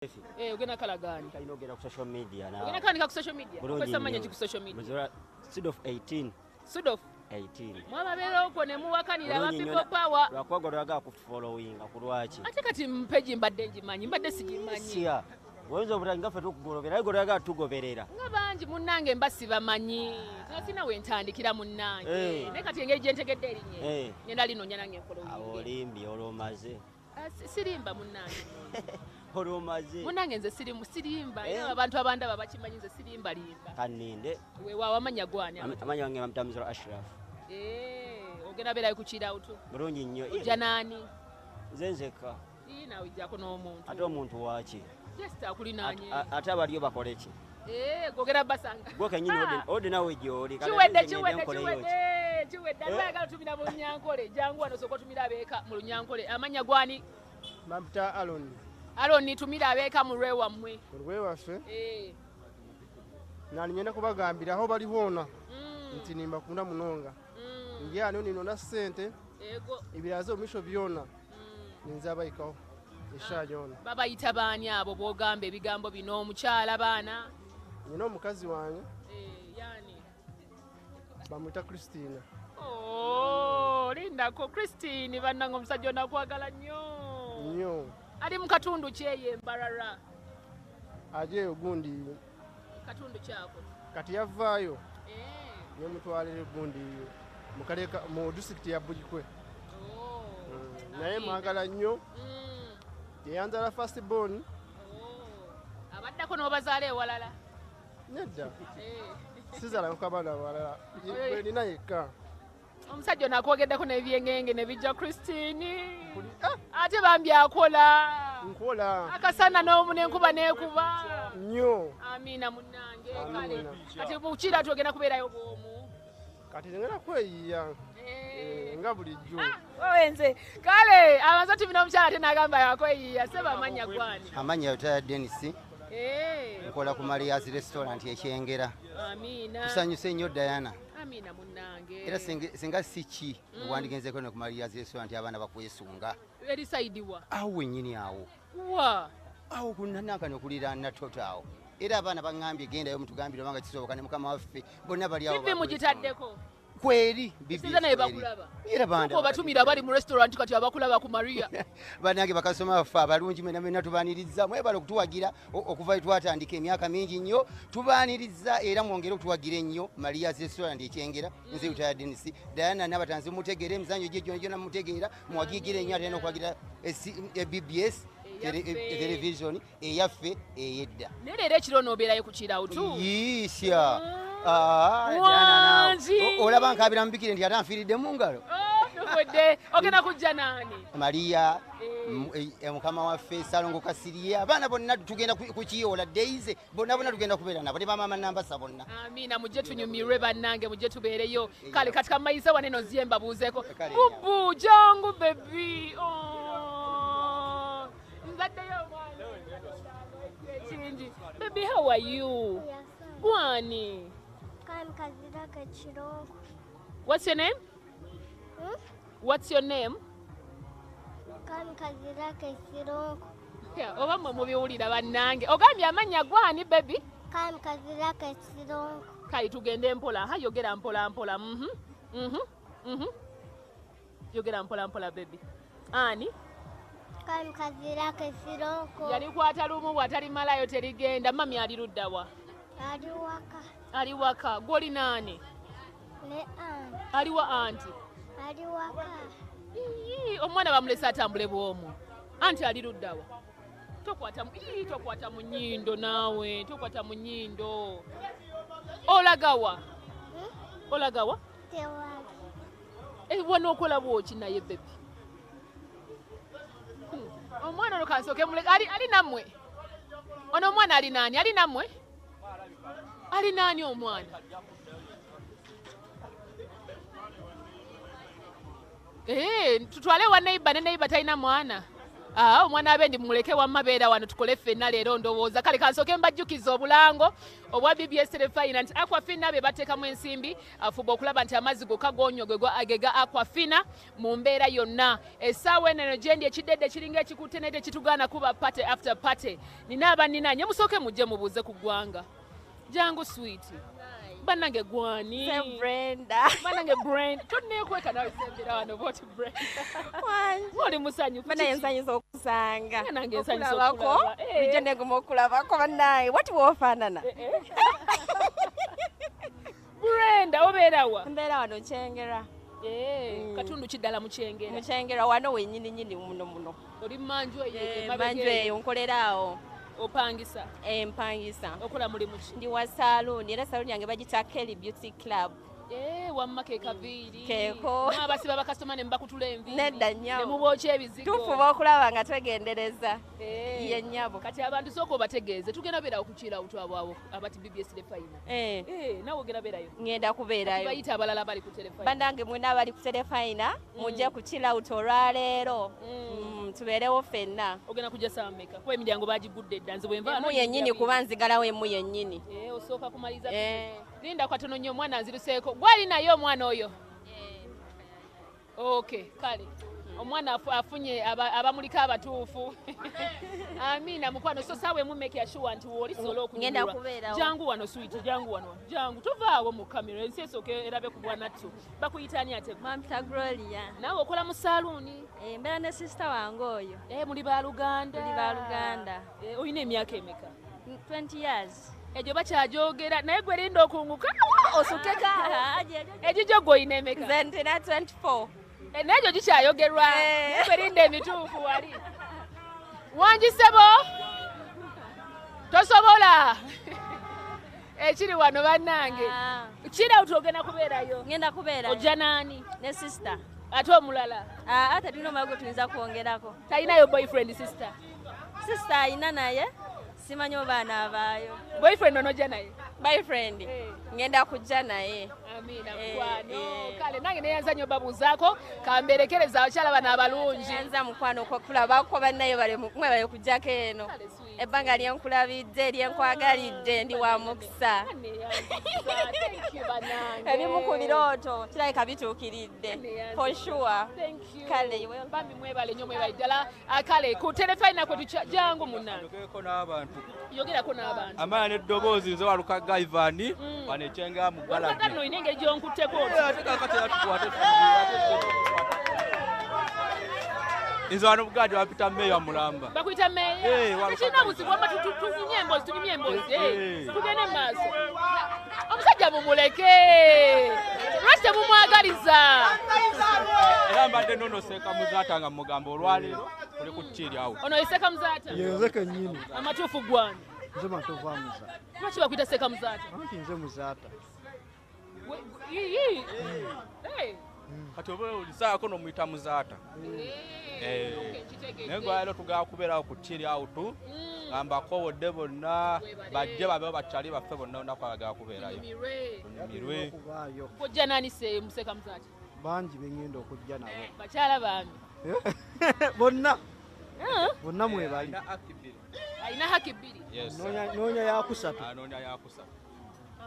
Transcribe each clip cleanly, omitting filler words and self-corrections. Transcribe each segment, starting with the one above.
Ugenda kala gani? Kalina ogenda ku social media na. Ugenda kanika ku social media. Kwesa manya ku social media. Muzira Sud of 18. Sud of 18. Mwababera okwo ne muwakanira ba people power. Lwakwago lwaga ku following akulwachi. Ate kati mpeji mbadde njimanyi mbadde sigimanyi. Siya. Wenzo obutanga fe tukugolobera ayi golwaga tugoberera. Nga bangi munnange mbasi bamanyi. Sina we ntandikira munnange. Ne kati engeri gye ntegedde erinye. Ngenda lino nyanange following. Awo limbi olomaze. Sirimba munnange. Olomaze. Munnange nze sirimba. Abantu abandaba bakimanyi nze sirimba limba. Kaninde. Wewa wamanya gwani. Amanya wange bamtamuzira Ashraf. Ogenda berayo kuchira utu. Bulungi nnyo. Janani. Zenzeka. Nawe ijjako n'omuntu. Ate omuntu waaki. Just akulinaanye. Ate abaliyo bakole ki? Gogera basanga. Gwe kenyini odi nawe gyoli. Chiwedde. Ndagala tumira mu Lunyankole. Jangu wano soko tumira abeeka mu Lunyankole. Amanya gwani? Mamta Alon tumira abeeka mu lwe wammwe. Lwe waffe. Nali nyenda kubagambira aho bali hona. Nti nimba kunda munonga. Njya nino na sente. Ebirazo misho byona. Ninza bayikaho. Eshajona. Baba yitabani abo bogamba ebigambo bino omukyala baana. Nino omukazi wange. Yani. Bamuta Christina. Linda ko Christine bannango omusajja onakwagala nnyo. Nnyo. Ali mu katundu kyeye Mbarara. Aje ogundi. Katundu kyako. Kati yavaayo. Ye mutwalire gundi mukaleka mu district ya Bujikwe. Naye mwagala nnyo. Yanzala first born. Abaddako n'obazaala ewalala. Nedda. Sizala nkabana walala. Nina yekka. Omusajja nakwogeddeko n'ebyengenge ne bijja Christine. Ate bambi akola. Nkola. Akasana n'enkuba n'ekuba. Nnyo. Amina munnange. Kale. Kati bukira tugenda kubeerayo bwomu. Kati ngenda kweyiya. Nga bulijjo. Owenze. Kale abazati bino omukyala ate n'agamba yakweyiya. Seba amanya gwani. Amanya Dianah Dennis. Nkola ku Maria's restaurant ya Kyengera. Amina. Tusanyuse nnyo Diana. Amina munnange. Era singa siki wandigenzeko ne ku Maria's restaurant abaana bakwesunga. Eri side wa. Awo nyini awo. Wa. Awo kunanaka nokulira na totao. Era abaana bangambye genda yo mutugambira banga kisoboka ne mukama waffe bonna bali awo. Bibi mugitaddeko. Kweri bibi. Siza naye bakulaba. Era banda. Ko batumira bali mu restaurant kati abakulaba ku Maria. Banange bakasoma bafa balungi mena tubaniriza mwebale okutuwagira okuva twatandika emyaka mingi nnyo tubaniriza era mwongere okutuwagira nnyo Maria's restaurant ekyengera nze Dianah Dennis Dianah Nabatanzi mutegere emizanyo gye gyonna mutegeera mwagigire nnyo ate n'okwagira BBS television eyaffe eyedda. Nere ekiro n'obeerayo ku kirawo tu. Yisya. Dianah olaba nkabira mbikire nti atanfiiridde mu ngalo. Nufudde ogenda kujja nani? Maria mukama waffe Salongo Kasiriye abaana bonna tugenda kukiyola Daisy bonna tugenda kubeera nabo ne bamama nambasa bonna. Amina mujje tunyumirwe bannange mujje tubeereyo. Kale katika mayiza wane no ziyemba buuzeko. Bubu jangu baby. Nzaddeyo mwana. Baby, how are you? Yes. Gwani? What's your name? What's your name? Yeah, oba mu biwulira bannange. Ogambye amanya gwani baby? Kale tugende mpola. Ha yogera mpola mpola. Yogera mpola mpola baby. Ani? Yali kwata lumu bw'atali malayo terigenda. Mami ali ludda wa? Ali waka. Gwoli nani? Ali wa anti. Omwana bamulese atambule bwomu. Anti ali ludda wa? Tokwata mu nnyindo naawe. Tokwata mu nnyindo. Olagawa? Olagawa? Wano okola bwoki naye baby? Omwana ono kansoke muleka ali nammwe. Ono omwana ali nani? Ali nammwe? Ali nani omwana? Tutwale wa neighbor ne neighbor talina mwana. omwana abendi muleke wamma beera wano tukole ffenna leero ndowooza kale kansooke mbajjukiza obulango obwa BBS Refina nti Aquafina be bateekamu ensimbi afuba okulaba nti amazzi gokka gonyogegwa agega Aquafina mu mbeera yonna essaawa eno gyendi ekidedde kiringa ekikutte naye tekitugaana kuba party after party nina abanninanye musooke mujje mubuuze ku ggwanga jangu sweet banange gwani Brenda banange Brenda tunneekweka nawe sembera wano boti Brenda oli musanyu bana ensanyusa okusanga nange ensanyusa okulaba bijja neguma okulabako bannaye wati wofaanana Brenda obeerawa mbeera wano Kyengera katundu kiddala mu Kyengera mu Kyengera wano wennyini muno oli manju manju eyo nkoleraawo opangisa mpangisa okola mulimu ki ndi wa saluuni era saluuni yange bagita Kelly Beauty Club wamma keekaviiri keeko abasiba bakasitoma ne mbakutula enviiri nedda nnyabo ne mubookya ebizigo tufuba okulaba nga twegendereza ye nnyabo kati abantu sooka obategeeze tugenda beerawo kukiira awutwabwawo abati BBS Refina nawe ogenda beerayo ngenda kubeerayo bayita abalala bali ku Terefina bandange mwena abali ku Terefina mujje ku chillout olwaleero tubeerewo ffenna ogenda kujja saameka kuba emiryango bagigudde edda nze bwe nva emu yennyini kuba nzigalawo emu yennyini osooka kumaliza linda katono nnyo omwana nziruseeko gwali naye omwana oyo okay kale omwana afunye abamulika abatuufu amina mukwano so saawe mumeke ashuwa nti woli solo okunyulwa jangu wano sweet jangu tuvaawo mu kamera ensi esooke erabe ku bwanattu bakuyitani ate Mamta Gloria naawe okola mu saluuni mbeera ne sister wange oyo muli baluganda olina emyaka emeka 20 years egyo bakyajogera naye gwe linda okunguka osukeka egijjo gwoyina emeka nze ntina 24 negyo gikyayogerwa kwerinda emituufu wali wangisebo tosobola ekiri wano bannange kira utogenda kubeerayo ngenda kubeera ojja naani ne sister ate omulala ate tulina omago tuyinza kwongerako talinayo boyfriend sister ayina naye simanyi oba anaavaayo boyfriend onojja naye boyfriend ngenda kujja naye amina mukwano kale nange neyanza babuuzaako kamberekereza abakyala bano abalungi yanza mukwano kulabako bannaye mwebale kujjako eno ebbanga lyenkulabidde lyenkwagalidde ndi wa mukisa ebimu ku birooto kirabika bituukiridde for sure kale bambi mwebale nnyo mwebale ddala kale ku Terefina kwe jangu munange yogerako n'abantu amala n'eddoboozi nze waluka gaivani wano Kyengera mu galagi no ine engeri gyonkutteko nze wano bugadi bapita meeya mulamba bakuyita meeya tekirina buzibu wamma tufunye emboozi tunyumye emboozi tugende mu maaso omusajja mumuleke lwaki temumwagaliza era mbadde nonoseeka muzaata nga mugamba olwaleero tuli ku kiri awo ono yeseeka muzaata yenze kennyini amatuufu gwani nze matuufu amuza lwaki bakuyita seeka muzaata anti nze muzaata kati oba olisaako nomuyita muzaata naye ngwalero tugala kubeerawo ku kiri awo tu ngambakowodde bonna bajje babeho bakyali baffe bonna onaku abagala kubeerayo mirwe kojja nani museeka muzaata bangi bengenda okujja nabo bakyala bange bonna mwebali alina haki bbiri noonya yakusatu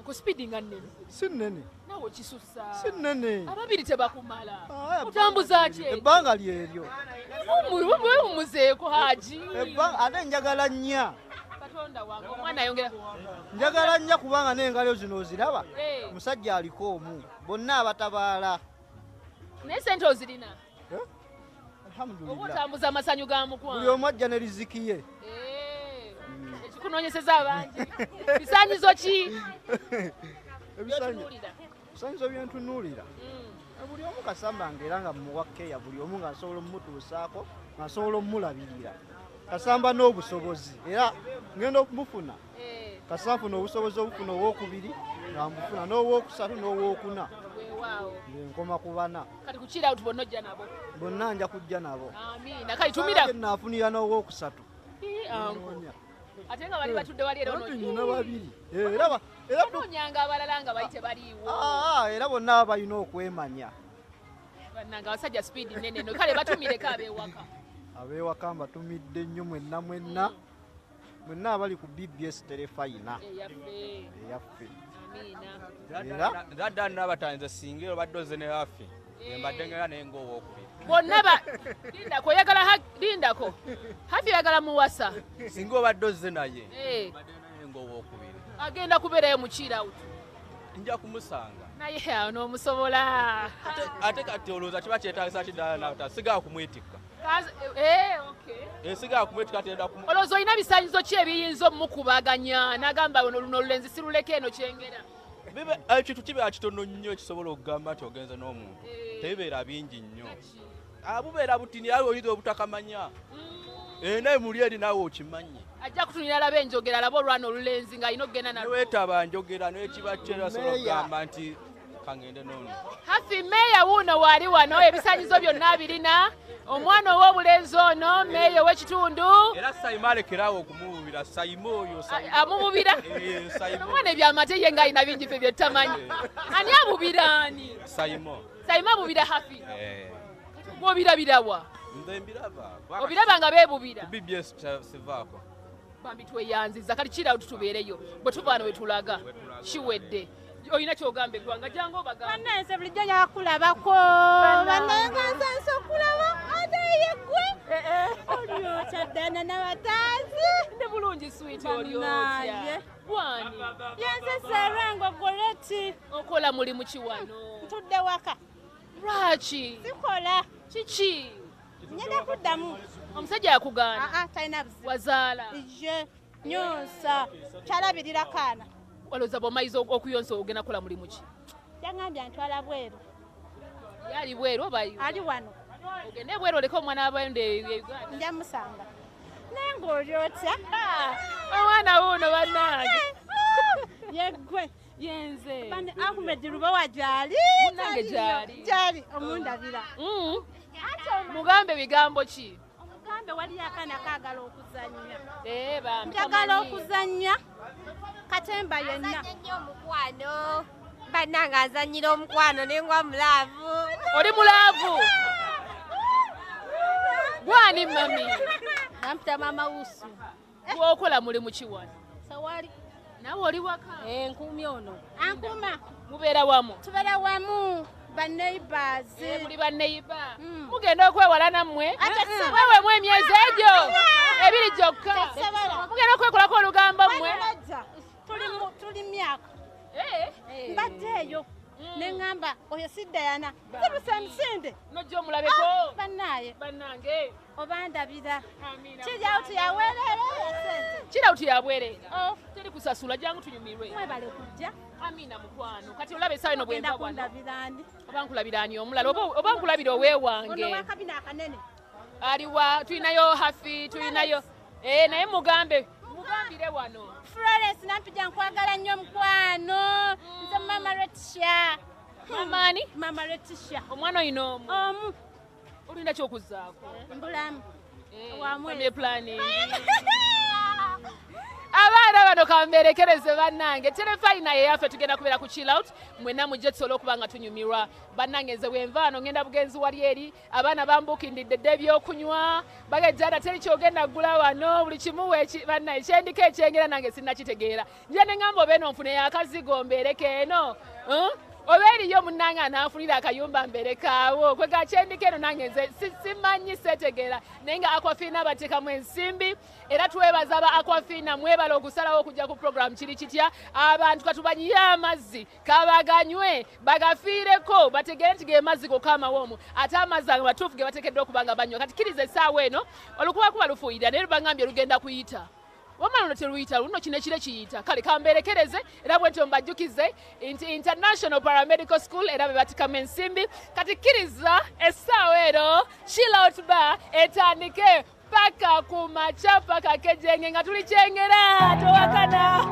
ku speedi nga nnene si nnene nawe kisusa si nnene ababiri tebakumala otambuza ki ebbanga lyeryo mumuzeeko haji ate njagala nnya katonda wange omwana ayongera njagala nnya kubanga n'engalo zino oziraba musajja aliko omu bonna abatabaala naye sente ozirina oba alhamdulillah otambuza amasanyu ga mukwano buli omu ajja ne riziki ye ekikunoonyeseza abangi bisaanyizo ki ebisaanyizo byentunuulira buli omu kasamba ngaera nga mumuwakkeya buli omu nga nsobola omumutuusaako nga nsobola omumulabirira kasamba n'obusobozi era ngenda okumufuna kasamba nfuna obusobozi obufuna owokubiri nga mbufuna n'owookusatu n'owookuna nkoma ku bana kati kukira uti bonna ojja nabo bonna nja kujja nabo amina kale tumira naafunira n'owookusatu ate nga bali batudde wali era nyina babiri onoonyanga abalala nga bayite baliiwo era bonna balina okwemanya bannanga abasajja speedi nnene no kale batumireko ab'ewaka abeewaka mbatumidde nnyo mwenna abali ku BBS telefayina eyaffe. Era Dianah Nabatanzi singa obadde oze ne waffe mbadde ngera naye ng'owookubiri. Bonna lindako hafi yagala muwasa Singa obadde oze naye mbadde naye ng'owookubiri. agenda kubeerayo mu chill out. Nja kumusanga. Naye awo n'omusobola. Ate kati olowooza kiba kyetaagisa ki Dianah Nabatanzi sigaa kumwetikka. Okay. Sigaa kumwetikka tenda kumu. Olowooza olina bisaanyizo ki ebiyinza omukubaganya n'agamba luno olulenzi siruleke eno Kyengera? Ekintu kibeera kitono nnyo kisobola okugamba nti ogenze n'omuntu. Tebibeera bingi nnyo. Bubeera butini awe oyinza obutakamanya. Naye muli eri naawe okimanyi. Ajja kutunira alaba enjogera alaba olwana olulenzi ng'alina okugenda nalwo. Weetaba njogera n'ekiba kyerasobola okugamba nti kangende n'ono. Hafi meeya wuuno waali wano ebisaanyizo byonna abirina. Omwana ow'obulenzi ono meeya ow'ekitundu. Era Sayima alekeraawo okumububira. Sayima oyo. Amububira? Sayima. Omwana ebyamate ye ng'alina bingi ffe bye tamanyi. Ani abubira ani? Sayima. Sayima abubira Hafi. Bw'obirabira wa? Nze mbiraba. Obiraba nga beebubira? BBS sivaako. Bambi tweyanziza kati kirawo tutubeereyo bwe tuva wano we tulaga kiwedde. Olina ky'ogamba eggwanga jangu obagamba. Bannange bulijjo nja kulabako. Bannange nsanze okulaba ate yeggwe. Olyotya Dianah Nabatanzi. Ne bulungi sweet olyotya. Bwani? Yenze Serango Goreti. Okola mulimu ki wano? Ntudde waka. Lwaki? Sikola. Kiki? Ngenda kuddamu. Omusajja yakugaana? Talina buzibu. Wazaala? Je nyonsa. Kyalabirira kaana. Walowooza bw'omayiza okuyonsa ogenda kukola mulimu ki? Yangambye antwala bweru. Yali bweru oba Ali wano. ogende bweru oleke omwana w'abayonde Uganda? Nja musanga. Naye ng'olyotya. Omwana wuuno bannange. Yeggwe. Yenze. Bane Ahmed Lubowa gyali. Munnange gyali. Gyali omundabira. Mugambe bigambo ki? Omugambe waliyo akaana kaagala okuzannya. Bambi Njagala okuzannya katemba yenna. Nnyo omukwano. Bannange azannyira omukwano ne ngwa mulaavu. Oli mulaavu? Gwani mami? Nampita mama Usu. Gwokola mulimu ki wano? Sawali. Nawe oli waka? Nkuumye ono. Ankuma. Mubeera wamu? Tubeera wamu. Banneighbours. Muli banneiba? Mugenda okwewala nammwe? Weewemu emyezi egyo ebiri gyokka. Mugenda okwekolako olugambo mmwe? Tuli myaka. Mbadde eyo. Ne ngamba oyo si Dianah. Musinde. Nojja omulabeko? Bannaaye. Bannange. Obandabira. Kiryawo tuyaweerere. Kirawo tuyabwerera. Teri kusasula jangu tunyumirwe. Mwebale kujja. Amina mukwano. Kati olabe essaawa eno bwe nva wano. Kundabira ani? Oba nkulabira ani omulala oba nkulabira oweewange. Ono wakabina akanene. Aliwa tulinayo Hafi tulinayo naye mugambire wano. Florence nampija nkwagala nnyo mukwano. Nze mama Letitia. Mamani? Mama Letitia. Omwana oyina omu? Olinda ky'okuzzaako? Mbulamu. Family planning. Abaana bano kamberekereze bannange terefayina yeyaffe tugenda kubeera ku chill out mwenna mujje tusobole okuba nga tunyumirwa bannange nze bwenva wano ngenda bugenzi wali eri abaana bambukindidde dde ebyokunywa bagejjana teri kyogenda ggula wano buli kimu bannaye ekyendiko ekyengera nange sinnakitegeera nje ne ngamba obeeno nfune yakazigo mbeereko eno oba eriyo munnange ananfunira akayumba mberekaawo kwe gakyendiko eno nange nze simanyi setegeera naye nga Aquafina bateekamu ensimbi era twebaza aba Aquafina mwebala okusalawo okujja ku program kiri kitya abantu katubanyiye amazzi kabaganywe bagafiireko bategeere nti ge mazzi gokka amawoomu ate amazzi ago matuufu ge bateekeddwa okuba nga banywa kati kkiriza essaawa eno olukuba kuba lufuuyira naye lubangambye lugenda kuyita wamala luno teruyita luno kino ekire kiyita kale kamberekereze era bwentyo mbajjukize nti International Paramedical School era be batikamu ensimbi kati kkiriza essaawa eno chill out bar etandike paka ku makya paka kejenge nga tuli Kyengera towakana